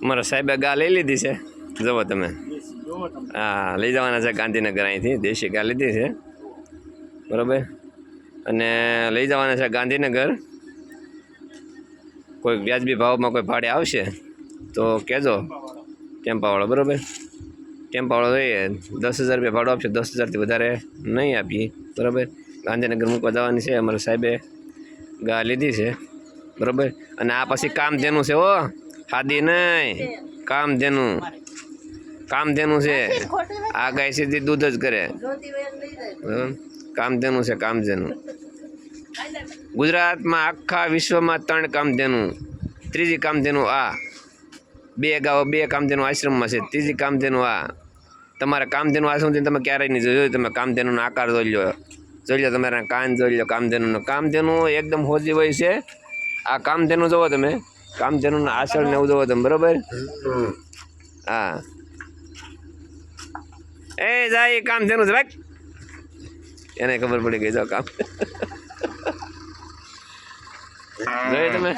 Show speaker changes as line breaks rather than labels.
અમારા સાહેબે ગા લઈ લીધી છે, જુઓ તમે. હા, લઈ જવાના છે ગાંધીનગર, અહીંથી દેશી ગા લીધી છે, બરાબર. અને લઈ જવાના છે ગાંધીનગર. કોઈ વ્યાજબી ભાવમાં કોઈ ભાડે આવશે તો કહેજો, ટેમ્પાવાળો, બરાબર. ટેમ્પાવાળો જોઈએ 10,000 રૂપિયા ભાડું આપશે, 10,000થી વધારે નહીં આપીએ, બરાબર. ગાંધીનગર મૂકવા જવાની છે, અમારા સાહેબે ગા લીધી છે, બરાબર. અને આ પછી કામધેનું છે, ઓ હાદી નહીં, કામધેનું છે. આ ગાય સીધી દૂધ જ કરે, કામધેનું છે, કામધેનું. ગુજરાતમાં આખા વિશ્વમાં 3 કામધેનું, ત્રીજી કામધેનું આ. 2 કામધેનું આશ્રમમાં છે, ત્રીજી કામધેનું આ. તમારા કામધેનું આશ્રમ તમે ક્યારેય નહીં જોયું, તમે કામધેનુંનો આકાર જોઈ લો, તમારા કાન જોઈ લો કામધેનુંનો. કામધેનું એકદમ હોજી હોય છે. આ કામધેનું જોવો તમે, કામધેનુંના આસળ ને એવું જોવો તમે, બરાબર. હા, એ જાય કામધેનું રાખ, એને ખબર પડી ગઈ, જો કામ જોઈએ તમે.